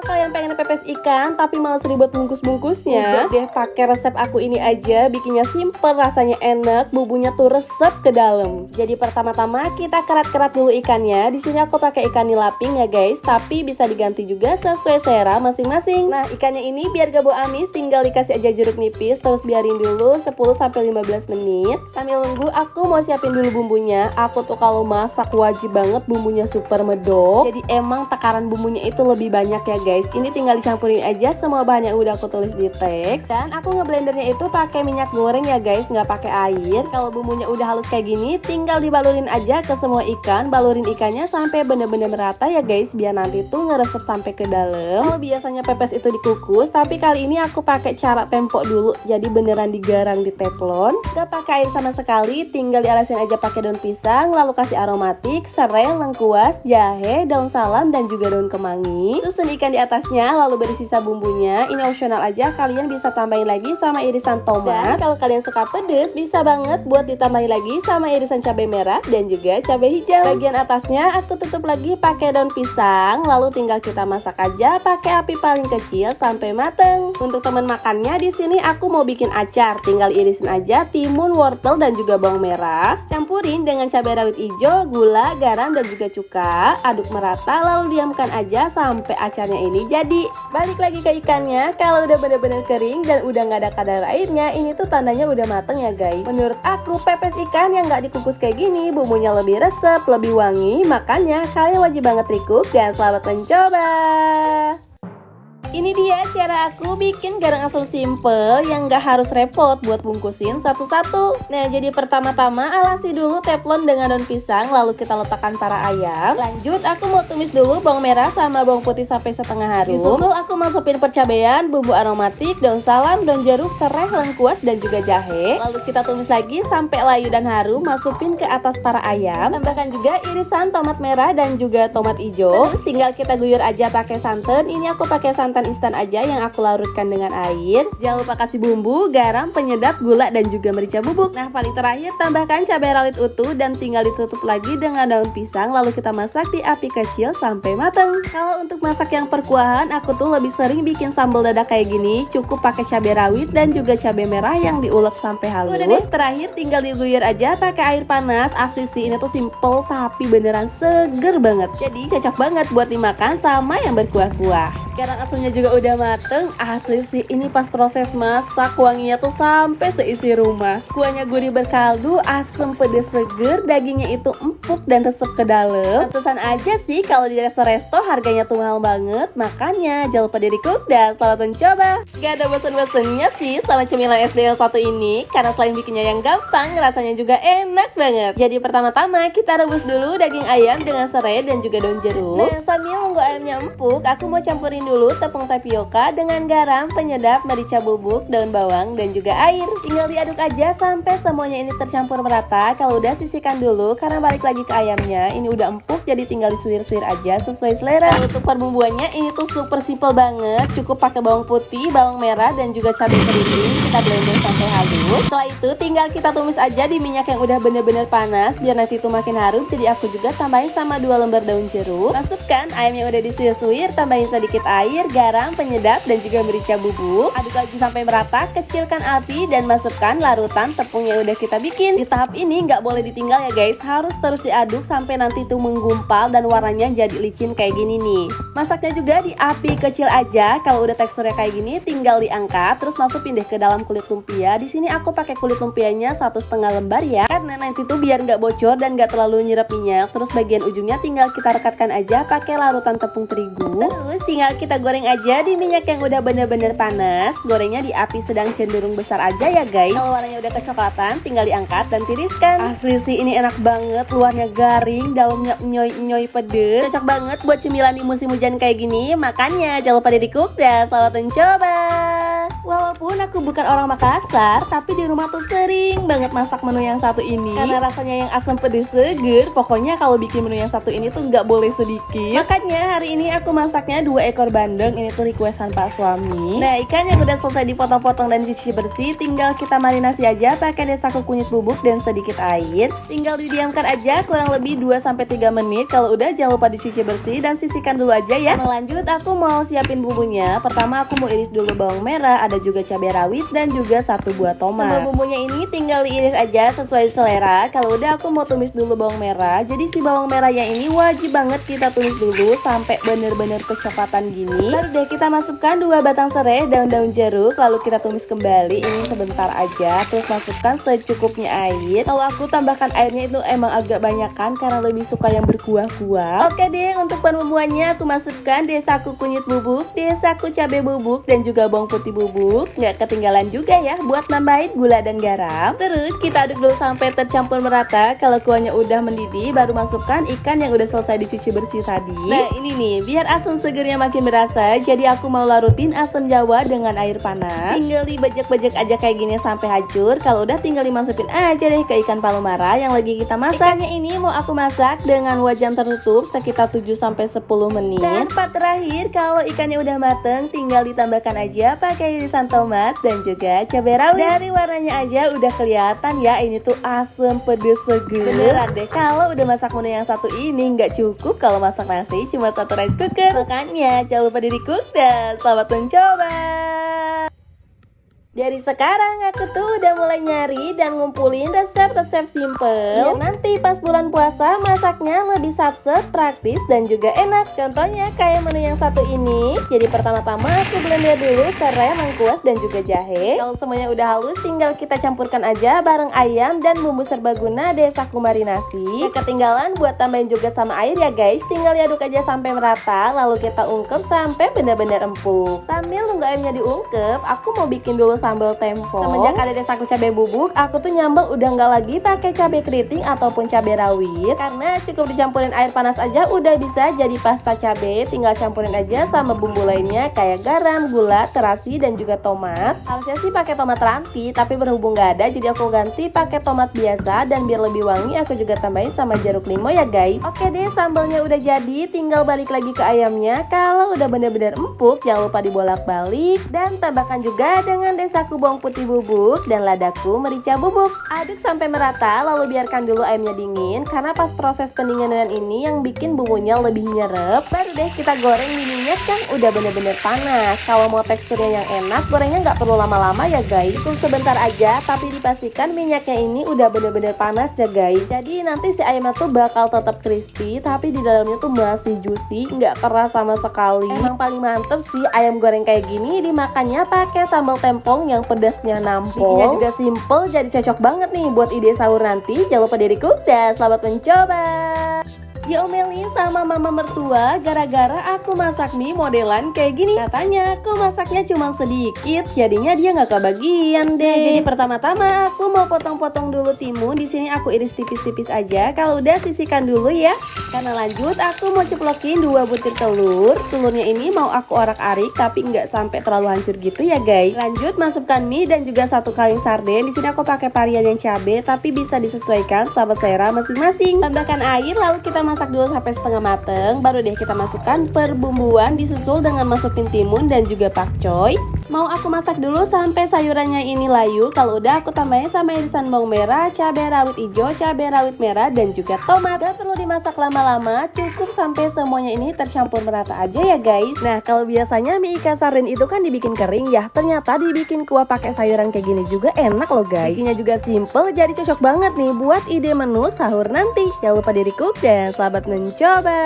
Kalau kalian pengen pepes ikan tapi males ribet bungkus-bungkusnya, udah deh pakai resep aku ini aja. Bikinnya simple, rasanya enak, bumbunya tuh resep ke dalam. Jadi pertama-tama kita kerat-kerat dulu ikannya. Di sini aku pakai ikan nilaping ya guys, tapi bisa diganti juga sesuai selera masing-masing. Nah, ikannya ini biar gak bau amis, tinggal dikasih aja jeruk nipis, terus biarin dulu 10-15 menit. Sambil nunggu aku mau siapin dulu bumbunya. Aku tuh kalau masak wajib banget bumbunya super medok. Jadi emang takaran bumbunya itu lebih banyak ya guys. Ini tinggal dicampurin aja semua bahan yang udah aku tulis di teks. Dan aku ngeblendernya itu pakai minyak goreng ya guys, nggak pakai air. Kalau bumbunya udah halus kayak gini, tinggal dibalurin aja ke semua ikan. Balurin ikannya sampai bener-bener merata ya guys, biar nanti tuh ngeresep sampai ke dalam. Kalau biasanya pepes itu dikukus, tapi kali ini aku pakai cara tempok dulu. Jadi beneran digarang di teflon. Gak pakai air sama sekali, tinggal dialasin aja pakai daun pisang, lalu kasih aromatik, serai, lengkuas, jahe, daun salam, dan juga daun kemangi. Susun ikan di atasnya, lalu beri sisa bumbunya. Ini opsional aja, kalian bisa tambahin lagi sama irisan tomat. Dan kalau kalian suka pedes, bisa banget buat ditambahin lagi sama irisan cabai merah dan juga cabai hijau. Bagian atasnya aku tutup lagi pakai daun pisang, lalu tinggal kita masak aja pakai api paling kecil sampai mateng. Untuk teman makannya di sini aku mau bikin acar, tinggal irisin aja timun, wortel, dan juga bawang merah. Campurin dengan cabai rawit hijau, gula, garam, dan juga cuka. Aduk merata, lalu diamkan aja sampai acarnya ini jadi. Balik lagi ke ikannya, kalau udah bener-bener kering dan udah nggak ada kadar airnya, ini tuh tandanya udah mateng ya guys. Menurut aku pepes ikan yang nggak dikukus kayak gini, bumbunya lebih resep, lebih wangi. Makanya kalian wajib banget recook dan selamat mencoba. Ini dia cara aku bikin garang asal simple yang gak harus repot buat bungkusin satu-satu. Nah, jadi pertama-tama alasi dulu teflon dengan daun pisang, lalu kita letakkan para ayam. Lanjut, aku mau tumis dulu bawang merah sama bawang putih sampai setengah harum. Disusul aku masukin percabean, bumbu aromatik, daun salam, daun jeruk, serai, lengkuas, dan juga jahe. Lalu kita tumis lagi sampai layu dan harum, masukin ke atas para ayam. Tambahkan juga irisan tomat merah dan juga tomat hijau. Terus tinggal kita guyur aja pakai santan. Ini aku pakai santan instan aja yang aku larutkan dengan air. Jangan lupa kasih bumbu, garam, penyedap, gula, dan juga merica bubuk. Nah, paling terakhir tambahkan cabai rawit utuh dan tinggal ditutup lagi dengan daun pisang, lalu kita masak di api kecil sampai matang. Kalau untuk masak yang perkuahan, aku tuh lebih sering bikin sambal dadak kayak gini. Cukup pakai cabai rawit dan juga cabai merah yang diulek sampai halus. Udah deh, terakhir tinggal diguyur aja pakai air panas. Asli sih ini tuh simple tapi beneran seger banget. Jadi cocok banget buat dimakan sama yang berkuah-kuah. Garang asalnya juga udah mateng. Asli sih ini pas proses masak wanginya tuh sampai seisi rumah. Kuahnya gurih berkaldu, asem pedes seger, dagingnya itu empuk dan resep ke dalam. Pantesan aja sih kalau di resto-resto harganya tuh mahal banget. Makanya jangan lupa di recook dan selamat mencoba. Gak ada bosan-bosannya sih sama cemilan SD yang satu ini, karena selain bikinnya yang gampang, rasanya juga enak banget. Jadi pertama-tama kita rebus dulu daging ayam dengan serai dan juga daun jeruk. Nah, sambil nunggu ayamnya empuk, aku mau campurin dulu tepung tapioka dengan garam, penyedap, merica bubuk, daun bawang, dan juga air. Tinggal diaduk aja sampai semuanya ini tercampur merata. Kalau udah sisihkan dulu, karena balik lagi ke ayamnya. Ini udah empuk, jadi tinggal disuir-suir aja sesuai selera. Kalau untuk perbumbuannya ini tuh super simple banget. Cukup pakai bawang putih, bawang merah, dan juga cabai keriting. Kita blender sampai halus. Setelah itu tinggal kita tumis aja di minyak yang udah bener-bener panas, biar nanti itu makin harum. Jadi aku juga tambahin sama 2 lembar daun jeruk. Masukkan ayam yang udah disuir-suir, tambahin sedikit air, garam, penyedap, dan juga merica bubuk. Aduk lagi sampai merata, kecilkan api dan masukkan larutan tepung yang udah kita bikin. Di tahap ini nggak boleh ditinggal ya guys, harus terus diaduk sampai nanti tuh menggumpal dan warnanya jadi licin kayak gini nih. Masaknya juga di api kecil aja. Kalau udah teksturnya kayak gini, tinggal diangkat, terus masukin deh ke dalam kulit lumpia. Di sini aku pakai kulit lumpianya 1,5 lembar ya, karena nanti tuh biar nggak bocor dan nggak terlalu nyerap minyak. Terus bagian ujungnya tinggal kita rekatkan aja pakai larutan tepung terigu. Terus tinggal kita goreng aja di minyak yang udah bener-bener panas. Gorengnya di api sedang cenderung besar aja ya guys. Kalau warnanya udah kecoklatan, tinggal diangkat dan tiriskan. Asli sih ini enak banget, luarnya garing, dalamnya nyoy pedes. Cocok banget buat cemilan di musim hujan kayak gini. Makanya jangan lupa di recook dan selamat mencoba. Walaupun Walaupun aku bukan orang Makassar, tapi di rumah tuh sering banget masak menu yang satu ini. Karena rasanya yang asam pedes seger, pokoknya kalau bikin menu yang satu ini tuh nggak boleh sedikit. Makanya hari ini aku masaknya 2 ekor bandeng, ini tuh requestan Pak suami. Nah, ikan yang udah selesai dipotong-potong dan dicuci bersih, tinggal kita marinasi aja pakai desaku kunyit bubuk dan sedikit air. Tinggal didiamkan aja kurang lebih 2-3 menit. Kalau udah jangan lupa dicuci bersih dan sisihkan dulu aja ya. Nah, lanjut aku mau siapin bumbunya. Pertama aku mau iris dulu bawang merah, ada juga cabai rawit dan juga 1 buah tomat. Sambal bumbunya ini tinggal diiris aja sesuai selera. Kalau udah aku mau tumis dulu bawang merah. Jadi si bawang merahnya ini wajib banget kita tumis dulu sampai bener-bener kecoklatan gini. Baru deh kita masukkan 2 batang serai, daun-daun jeruk, lalu kita tumis kembali ini sebentar aja. Terus masukkan secukupnya air. Kalau aku tambahkan airnya itu emang agak banyakan karena lebih suka yang berkuah-kuah. Oke deh, untuk pembuatannya aku masukkan desaku kunyit bubuk, desaku cabai bubuk dan juga bawang putih bubuk. Nggak ketinggalan juga ya buat nambahin gula dan garam. Terus kita aduk dulu sampai tercampur merata. Kalau kuahnya udah mendidih, baru masukkan ikan yang udah selesai dicuci bersih tadi. Nah ini nih, biar asam segernya makin berasa, jadi aku mau larutin asam jawa dengan air panas. Tinggal dibajak-bajak aja kayak gini sampai hancur. Kalau udah tinggal dimasukin aja deh ke ikan palomara yang lagi kita masak. Ikannya ini mau aku masak dengan wajan tertutup sekitar 7-10 menit. Dan part terakhir, kalau ikannya udah mateng, tinggal ditambahkan aja pakai irisan tomat dan juga cabai rawit. Dari warnanya aja udah kelihatan ya, ini tuh asem pedes seger. Beneran deh, kalau udah masak menu yang satu ini nggak cukup kalau masak nasi cuma 1 rice cooker. Makanya jangan lupa di cook dan selamat mencoba. Dari sekarang aku tuh udah mulai nyari dan ngumpulin resep-resep simple biar nanti pas bulan puasa masaknya lebih satset, praktis dan juga enak. Contohnya kayak menu yang satu ini. Jadi pertama-tama aku blender dulu serai, lengkuas dan juga jahe. Kalau semuanya udah halus tinggal kita campurkan aja bareng ayam dan bumbu serbaguna desaku marinasi. Ketinggalan buat tambahin juga sama air ya guys. Tinggal diaduk aja sampai merata, lalu kita ungkep sampai benar-benar empuk. Sambil nunggu ayamnya diungkep, aku mau bikin dulu sambal tempo. Semenjak ada desaku cabai bubuk, aku tuh nyambel udah nggak lagi pakai cabai keriting ataupun cabai rawit, karena cukup dicampurin air panas aja udah bisa jadi pasta cabai. Tinggal campurin aja sama bumbu lainnya kayak garam, gula, terasi dan juga tomat. Harusnya sih pakai tomat ranti, tapi berhubung nggak ada jadi aku ganti pakai tomat biasa, dan biar lebih wangi aku juga tambahin sama jeruk limau ya guys. Oke deh, sambalnya udah jadi, tinggal balik lagi ke ayamnya. Kalau udah bener-bener empuk jangan lupa dibolak-balik dan tambahkan juga dengan desaku bawang putih bubuk dan ladaku merica bubuk. Aduk sampai merata, lalu biarkan dulu ayamnya dingin, karena pas proses pendinginan ini yang bikin bumbunya lebih nyerep. Baru deh kita goreng di minyak yang udah bener-bener panas. Kalau mau teksturnya yang enak, gorengnya nggak perlu lama-lama ya guys, itu sebentar aja, tapi dipastikan minyaknya ini udah bener-bener panas ya guys. Jadi nanti si ayamnya tuh bakal tetap crispy, tapi di dalamnya tuh masih juicy, nggak keras sama sekali. Emang paling mantep sih ayam goreng kayak gini dimakannya pakai sambal tempong yang pedasnya nampol. Bikinnya juga simple, jadi cocok banget nih buat ide sahur nanti. Jangan lupa di cook dan selamat mencoba. Diomelin sama mama mertua gara-gara aku masak mie modelan kayak gini. Katanya aku masaknya cuma sedikit, jadinya dia nggak kebagian deh. Jadi pertama-tama aku mau potong-potong dulu timun. Di sini aku iris tipis-tipis aja. Kalau udah sisihkan dulu ya. Karena lanjut aku mau ceplokin 2 butir telur. Telurnya ini mau aku orak-arik tapi nggak sampai terlalu hancur gitu ya guys. Lanjut masukkan mie dan juga 1 kaleng sarden. Di sini aku pakai varian yang cabai, tapi bisa disesuaikan sama selera masing-masing. Tambahkan air, lalu kita masak dulu sampai setengah mateng. Baru deh kita masukkan perbumbuan, disusul dengan masukin timun dan juga pakcoy. Mau aku masak dulu sampai sayurannya ini layu. Kalau udah aku tambahin sama irisan bawang merah, cabai rawit hijau, cabai rawit merah dan juga tomat. Gak perlu dimasak lama-lama, cukup sampai semuanya ini tercampur merata aja ya guys. Nah kalau biasanya mie ikan sarden itu kan dibikin kering ya, ternyata dibikin kuah pakai sayuran kayak gini juga enak loh guys. Bikinnya juga simple, jadi cocok banget nih buat ide menu sahur nanti. Jangan lupa di cook dan selamat mencoba.